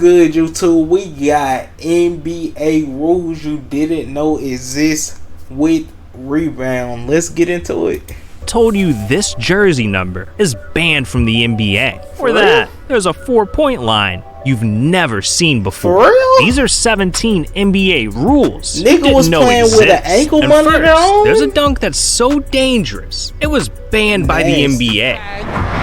good, YouTube? We got NBA rules you didn't know exist with Rebound. Let's get into it. Told you this jersey number is banned from the NBA. Or that there's a 4-point line you've never seen before. For real? These are 17 NBA rules. Nigga was playing with an ankle monitor on? There's a dunk that's so dangerous, it was banned by the NBA.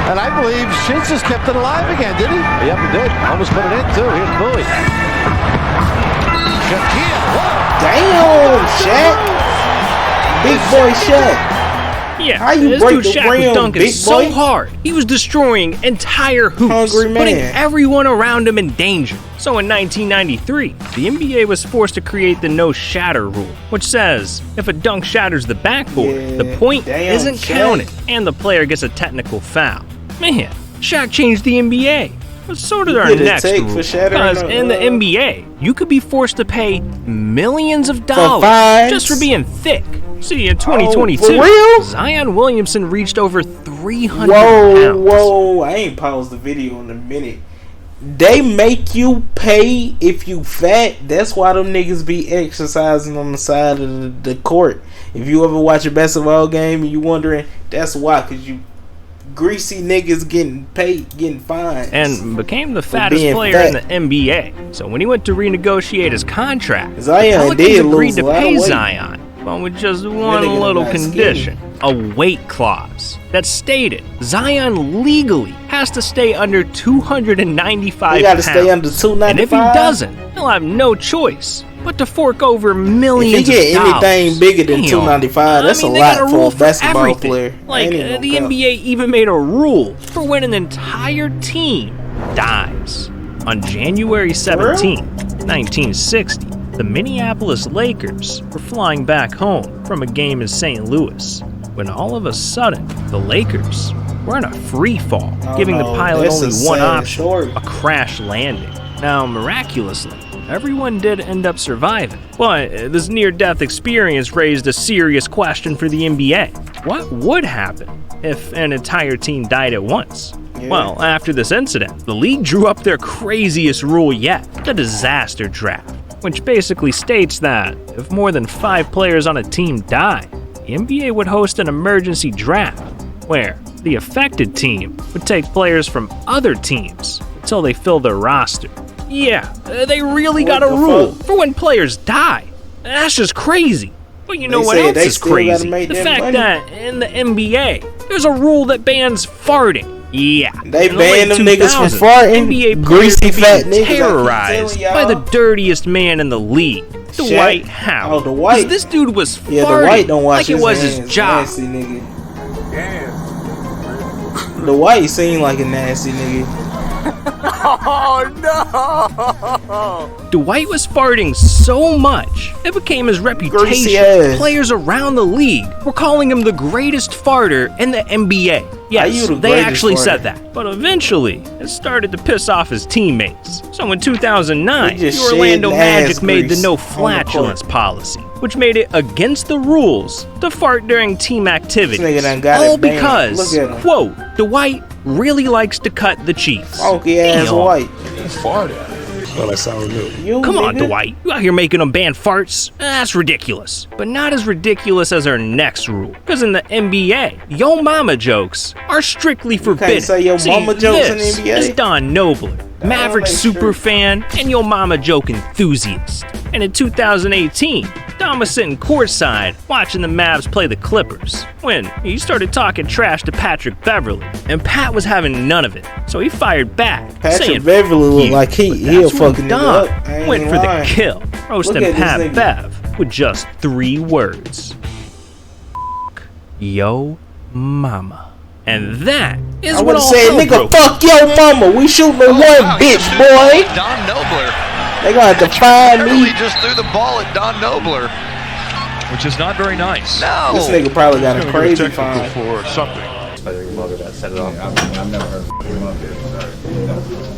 And I believe Shintz has kept it alive again, did he? Yep, he did. Almost put it in, too. Here's Bowie. Shaquille. Damn, Shaq. Big boy Shaq. Yeah, how you this break dude the Shaq rim, was dunking big so boy? hard, he was destroying entire hoops, Hungry man. putting everyone around him in danger. So in 1993, the NBA was forced to create the no shatter rule, which says if a dunk shatters the backboard, the point isn't counted, and the player gets a technical foul. Man, Shaq changed the NBA. But so did our next rule, because in the NBA, you could be forced to pay millions of dollars just for being thick. See, in 2022, Zion Williamson reached over 300 pounds. Whoa, I ain't paused the video in a minute. They make you pay if you fat. That's why them niggas be exercising on the side of the court. If you ever watch a basketball game and you wondering, that's why, because you greasy niggas getting paid, getting fined. And became the fattest player in the NBA. So when he went to renegotiate his contract, Zion Pelicans agreed to pay Zion, but with just one little condition. A weight clause that stated Zion legally has to stay under 295 he gotta pounds. Stay under 295? And if he doesn't, he'll have no choice but to fork over millions of dollars. If he get anything bigger than 295, that's a lot for a basketball player. Like, the NBA even made a rule for when an entire team dies. On January 17, 1960, the Minneapolis Lakers were flying back home from a game in St. Louis when all of a sudden, the Lakers were in a free fall, giving the pilot only one option, a crash landing. Now, miraculously, everyone did end up surviving, but this near-death experience raised a serious question for the NBA. What would happen if an entire team died at once? Well, after this incident, the league drew up their craziest rule yet, the disaster draft, which basically states that if more than 5 players on a team die, the NBA would host an emergency draft, where the affected team would take players from other teams until they fill their roster. Yeah, they really got a rule for when players die. That's just crazy. But you know what else is crazy? The fact that in the NBA, there's a rule that bans farting. Yeah, they banned them niggas from farting. NBA greasy fat niggas terrorized by the dirtiest man in the league, Dwight Howard. Oh, Dwight. This dude was farting Dwight don't wash like it was his job. Nasty nigga. Dwight seemed like a nasty nigga. Oh no! Dwight was farting so much, it became his reputation. Players around the league were calling him the greatest farter in the NBA. Yes, they actually said that. But eventually, it started to piss off his teammates. So in 2009, the Orlando Magic made the no flatulence policy, which made it against the rules to fart during team activities. All because, quote, Dwight really likes to cut the cheeks. Funky ass White. Farted. Well, that sounds good. Come on, Dwight. You out here making them ban farts? That's ridiculous. But not as ridiculous as our next rule. Because in the NBA, yo mama jokes are strictly forbidden. You can't say yo mama jokes in the NBA? Is Don Knobler, Maverick superfan and yo mama joke enthusiast. And in 2018, Don was sitting courtside watching the Mavs play the Clippers when he started talking trash to Patrick Beverley, and Pat was having none of it, so he fired back. Patrick Beverley looked like he'll fucking Don went for the kill, roasting Pat Bev with just 3 words: yo mama. And that is what all hell nigga, broke. Fuck yo mama. We shooting the one bitch, boy. Don Knobler. They gonna have to find me. Just threw the ball at Don Knobler, which is not very nice. No. This nigga probably got a crazy fine for something.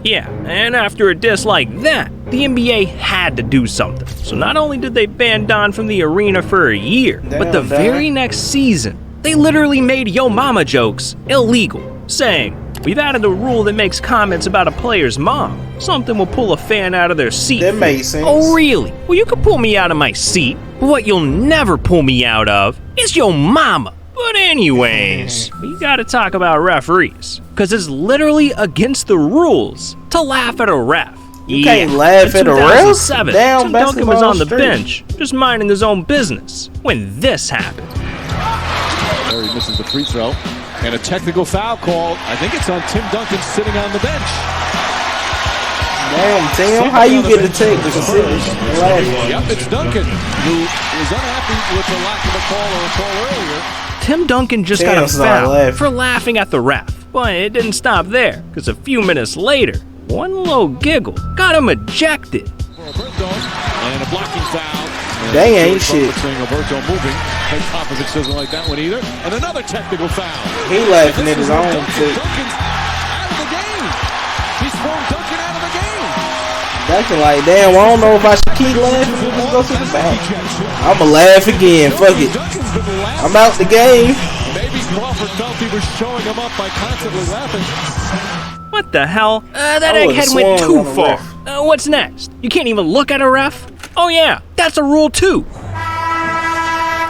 Yeah, and after a diss like that, the NBA had to do something. So not only did they ban Don from the arena for a year, but the very next season, they literally made yo mama jokes illegal, saying, we've added a rule that makes comments about a player's mom. Something will pull a fan out of their seat. That makes sense. Oh, really? Well, you can pull me out of my seat, but what you'll never pull me out of is your mama. But anyways, we gotta talk about referees, because it's literally against the rules to laugh at a ref. You can't laugh at a ref? Damn, Tim Duncan was on the bench, just minding his own business, when this happened. There he misses the free throw, and a technical foul call. I think it's on Tim Duncan sitting on the bench. Damn, Tim, how you get a technical sitting? Yep, it's Duncan, who was unhappy with the lack of a call or a call earlier. Tim Duncan just got a foul for laughing at the ref, but it didn't stop there, because a few minutes later, one low giggle got him ejected. And a blocking foul. They ain't shit. Alberto moving. Popovich doesn't like that one either. And another technical foul. He laughing at his own too. Duncan's out of the game. He's thrown Duncan out of the game. Duncan like, damn, I don't know if I should keep laughing or just go to the back. I'ma laugh again. Fuck it. I'm out the game. Maybe Crawford felt he was showing him up by constantly laughing. What the hell? That egghead went too far. What's next? You can't even look at a ref? Oh yeah, that's a rule too.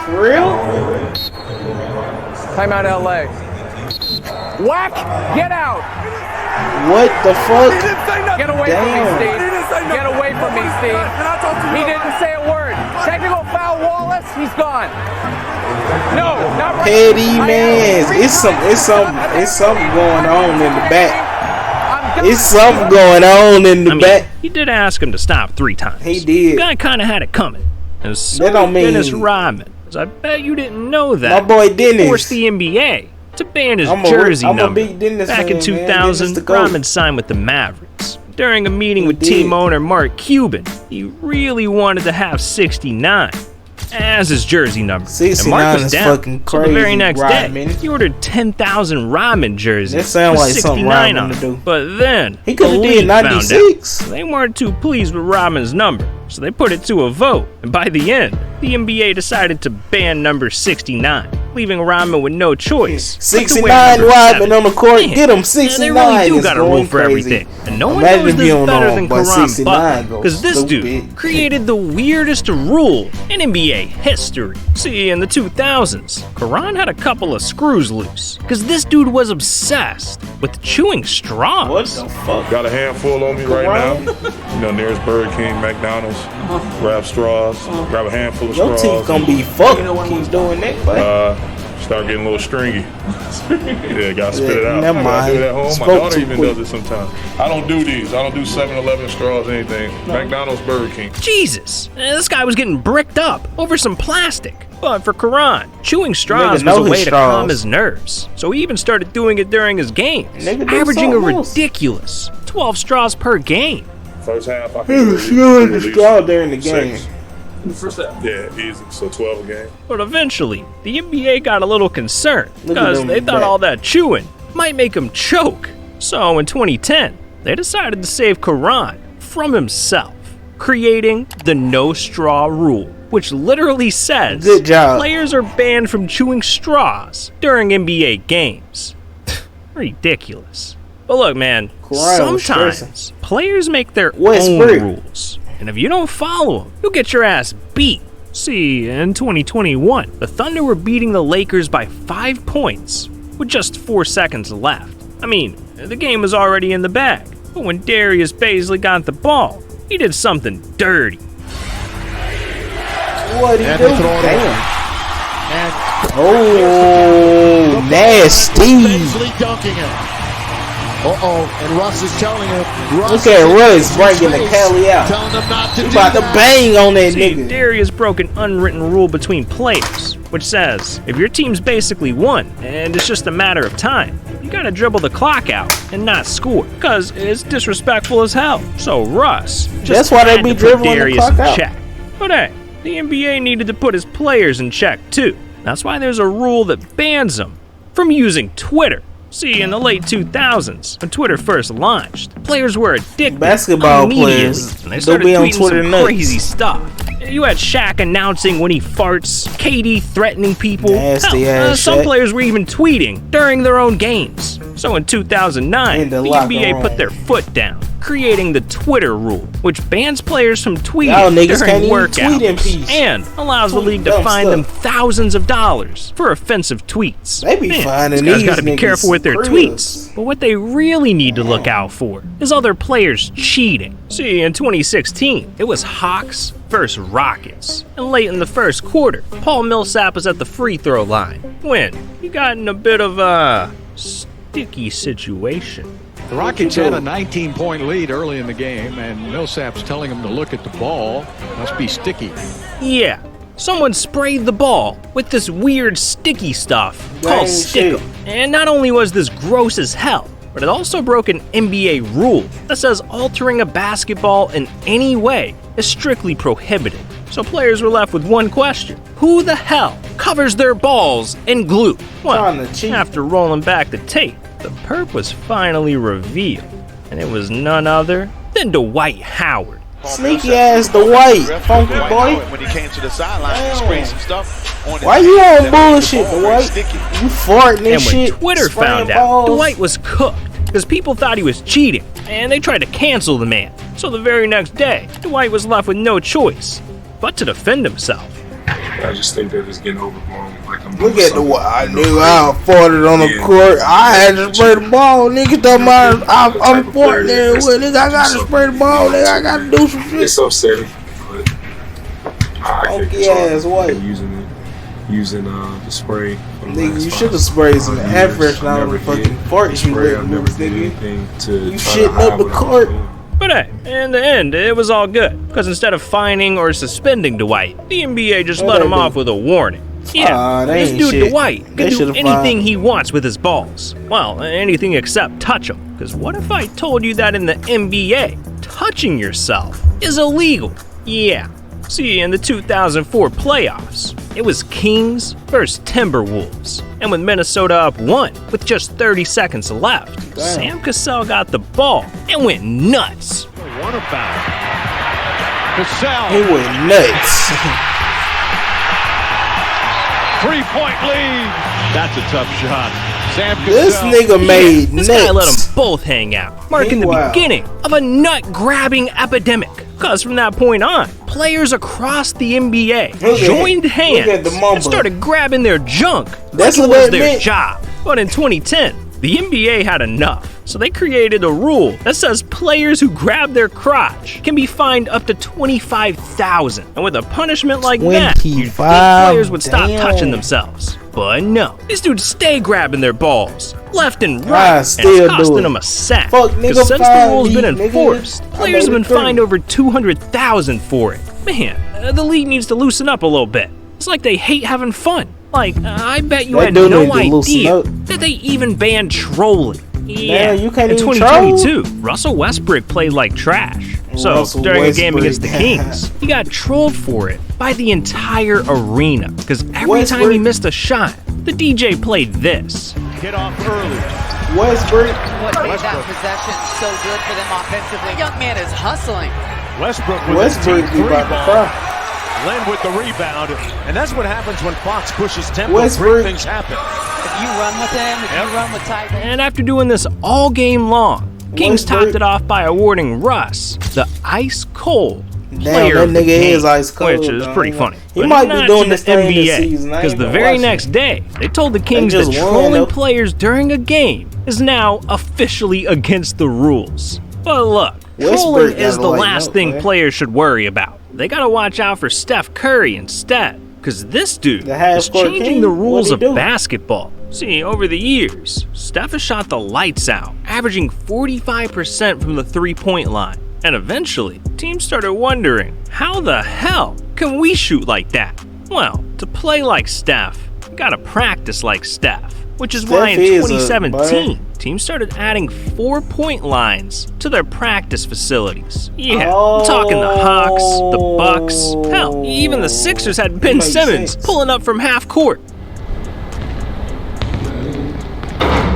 For real? Timeout LA. Whack! Get out! What the fuck? Get away from me, Steve. Get away from me, Steve. He didn't say a word. Technical foul, Wallace. He's gone. No, not right. Petty man. It's something going on in the back. It's something going on in the back. He did ask him to stop 3 times. He did. The guy kind of had it coming. And so that don't mean Dennis Rodman. I bet you didn't know that. My boy Dennis forced the NBA to ban his jersey number. Back in 2000, Rodman signed with the Mavericks. During a meeting with team owner Mark Cuban, he really wanted to have 69 as his jersey number. 69 and Mark was down. Fucking crazy. So the very next Rodman. day, he ordered 10,000 Rodman jerseys. That sounds like something Rodman on to do. But then he could have did 96. They weren't too pleased with Rodman's number, so they put it to a vote. And by the end, the NBA decided to ban number 69, leaving Rodman with no choice. 69 Rodman on the court. Man, get him 69. They really do got a rule for everything. And no one knows this better than Karan Butler, because this dude created the weirdest rule in NBA history. See, in the 2000s, Karan had a couple of screws loose, because this dude was obsessed with chewing straws. What the fuck? Got a handful on me right now. You know, nearest Burger King, McDonald's, grab straws, grab a handful of straws. Your teeth gonna be fucked. Keep doing that, but start getting a little stringy. Yeah, gotta spit it out. Never mind. I do it at home. My daughter even does it sometimes. I don't do these. I don't do 7-Eleven straws, anything. McDonald's, Burger King. Jesus, this guy was getting bricked up over some plastic. But for Karan, chewing straws was a way to calm his nerves. So he even started doing it during his games, averaging a ridiculous 12 straws per game. First half, I can straw during the game. Yeah, easy. So 12 a game. But eventually, the NBA got a little concerned because they thought all that chewing might make him choke. So in 2010, they decided to save Karan from himself, creating the no straw rule, which literally says players are banned from chewing straws during NBA games. Ridiculous. But look, man, sometimes players make their own rules. And if you don't follow them, you'll get your ass beat. See, in 2021, the Thunder were beating the Lakers by 5 points with just 4 seconds left. I mean, the game was already in the bag. But when Darius Bazley got the ball, he did something dirty. What did he do? Damn. Oh, nasty. Bazley dunking him. And Russ is telling him. Look at Russ bringing the Kelly out. Telling him not to do about to bang on that nigga. Darius broke an unwritten rule between players, which says if your team's basically won and it's just a matter of time, you gotta dribble the clock out and not score, because it's disrespectful as hell. So Russ just that's why they be dribbling the clock out. Check. But hey, the NBA needed to put his players in check too. That's why there's a rule that bans them from using Twitter. See, in the late 2000s, when Twitter first launched, players were addicted basketball players. And they started tweeting some crazy stuff. You had Shaq announcing when he farts, KD threatening people. Nasty Hell, ass some Shaq. players were even tweeting during their own games. So in 2009, In the the locker NBA put room. their foot down, creating the Twitter rule, which bans players from Y'all tweeting niggas during can't even workouts tweet in peace. and allows the Tweet league to dumb fine stuff. them thousands of dollars for offensive tweets. They be finding these guys these gotta be niggas careful with their cribs. tweets. But what they really need to look out for is other players cheating. See, in 2016, it was Hawks versus Rockets. And late in the first quarter, Paul Millsap was at the free throw line when he got in a bit of a sticky situation. The Rockets had a 19-point lead early in the game, and Millsap's telling him to look at the ball. Must be sticky. Yeah, someone sprayed the ball with this weird sticky stuff called Dang Stickum. shit. And not only was this gross as hell, but it also broke an NBA rule that says altering a basketball in any way is strictly prohibited. So players were left with one question: who the hell covers their balls in glue? Well, Trying to cheat. after rolling back the tape, the perp was finally revealed, and it was none other than Dwight Howard. Sneaky ass Dwight, funky boy. When he came to the sideline, he sprayed some stuff on his Why you on that bullshit, made the ball very Dwight? sticky. You farting and And when shit. Twitter spraying found out, balls. Dwight was cooked because people thought he was cheating, and they tried to cancel the man. So the very next day, Dwight was left with no choice but to defend himself. I just think that it's getting overblown. Like I'm Look doing at the something. way I knew I farted on the Yeah. court. I had to spray the ball, nigga. Talking about I'm Type of player farting there that's with nigga. I gotta spray the ball, nigga. I gotta do some shit. It's upsetting, but I can't Funky control ass it. White. Using the spray. for the Nigga, last you 5 should have sprayed some years. air freshener I on the never fucking did farts you spray. let I never loose, did nigga. anything to You try to shitting hide up the what I was court. doing. But hey, in the end, it was all good, because instead of fining or suspending Dwight, the NBA just What let they him do? off with a warning. Yeah, Aw, they this ain't dude shit. Dwight They can do should've anything fined. he wants with his balls. Well, anything except touch them. Because what if I told you that in the NBA, touching yourself is illegal? Yeah. See, in the 2004 playoffs, it was Kings versus Timberwolves. And with Minnesota up 1 with just 30 seconds left, Sam Cassell got the ball and went nuts. What about Cassell? He went nuts. 3-point lead. That's a tough shot. Sam Cassell. This nigga made This nuts. guy let them both hang out, marking the Meanwhile- beginning of a nut-grabbing epidemic. Cause from that point on, players across the NBA Look at joined him. hands Look at the mumble. and started grabbing their junk That's like it what was that their meant. job. But in 2010, the NBA had enough, so they created a rule that says players who grab their crotch can be fined up to $25,000. And with a punishment like that, you'd think 25, players would stop damn. touching themselves. But no, these dudes stay grabbing their balls, left and Ah, right, and still it's do costing it. them a sack. Fuck, nigga, Because since the fine rule's been me, nigga. enforced, I players have made been it through. fined over $200,000 for it. Man, the league needs to loosen up a little bit. It's like they hate having fun. Like, I bet you They had do no need to loosen idea up. that they even banned trolling. Yeah, Man, you can't in even 2022, Russell Westbrook played like trash. So, Russell during a game against the Westbrook. Kings, he got trolled for it by the entire arena. Because every time Westbrook- he missed a shot, the DJ played this. Get off early. Westbrook. What made that possession so good for them offensively? The young man is hustling. Westbrook with Westbrook his be deep three about to ball. cry. Len with the rebound, and that's what happens when Fox pushes tempo. Westbrook. Great things happen. If you run with him, if you run with Tiger. And after doing this all game long, Kings Westbrook. topped it off by awarding Russ the ice cold Damn, player that of the nigga game, is ice cold, which is dog. pretty funny. He But might be not doing to this the thing this NBA, season. I because ain't the been very watching. next day they told the Kings that just won, trolling though. players during a game is now officially against the rules. But look, Westbrook trolling gotta is the lighten last up, thing man. players should worry about. They gotta watch out for Steph Curry instead, because this dude The half is court changing king? the rules of What'd he do? basketball. See, over the years, Steph has shot the lights out, averaging 45% from the three-point line. And eventually, teams started wondering, how the hell can we shoot like that? Well, to play like Steph, you gotta practice like Steph. Which is why in Steph is a 2017, teams started adding 4-point lines to their practice facilities. Yeah, I'm talking the Hawks, the Bucks, hell, even the Sixers had Ben Makes Simmons sense. pulling up from half court.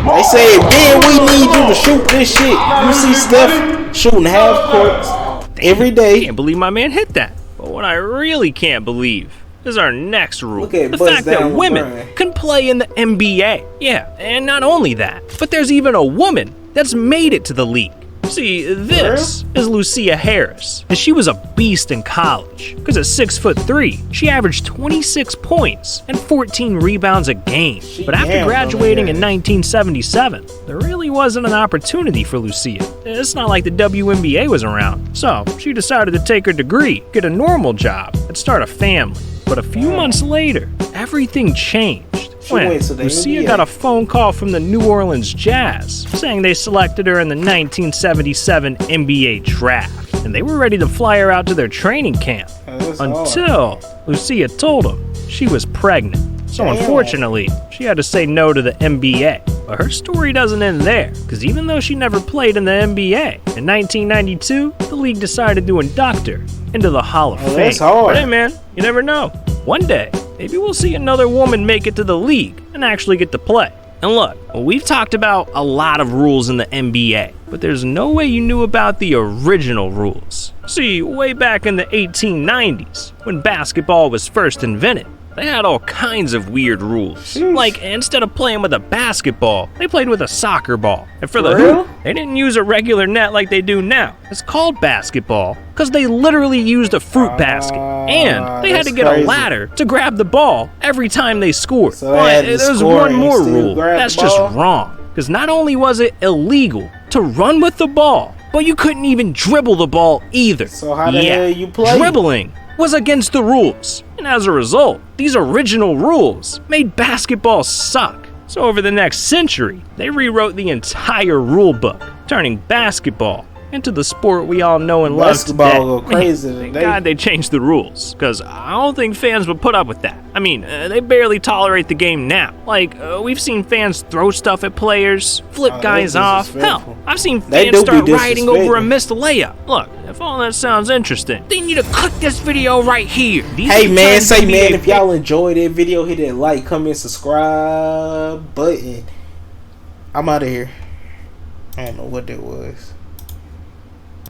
They said, Ben, we need you to shoot this shit. You see Steph shooting half courts every day. Can't believe my man hit that. But what I really can't believe is our next rule. The fact that women can play in the NBA. Yeah, and not only that, but there's even a woman that's made it to the league. See, this is Lucia Harris, and she was a beast in college, because at 6'3", she averaged 26 points and 14 rebounds a game. But after graduating in 1977, there really wasn't an opportunity for Lucia. It's not like the WNBA was around, so she decided to take her degree, get a normal job, and start a family. But a few months later, everything changed when Lucia got a phone call from the New Orleans Jazz saying they selected her in the 1977 NBA draft, and they were ready to fly her out to their training camp until Lucia told them she was pregnant. So unfortunately, she had to say no to the NBA. But her story doesn't end there, because even though she never played in the NBA, in 1992, the league decided to induct her into the Hall of Fame. That's hard. But hey man, you never know. One day, maybe we'll see another woman make it to the league and actually get to play. And look, we've talked about a lot of rules in the NBA, but there's no way you knew about the original rules. See, way back in the 1890s, when basketball was first invented, they had all kinds of weird rules. Like, instead of playing with a basketball, they played with a soccer ball. And for the hoop, they didn't use a regular net like they do now. It's called basketball because they literally used a fruit basket. And they had to get a ladder to grab the ball every time they scored. So but there's one more rule that's just wrong. Because not only was it illegal to run with the ball, but you couldn't even dribble the ball either. So how the hell you play? Dribbling was against the rules. And as a result, these original rules made basketball suck. So over the next century, they rewrote the entire rule book, turning basketball into the sport we all know and love today. Basketball go crazy Thank God they changed the rules, because I don't think fans would put up with that. I mean, they barely tolerate the game now. Like, we've seen fans throw stuff at players, flip guys off. Hell, I've seen fans start rioting over a missed layup. Look, if all that sounds interesting, then you need to click this video right here. Hey man, if y'all enjoyed that video, hit that like, comment, subscribe button. I'm out of here. I don't know what that was.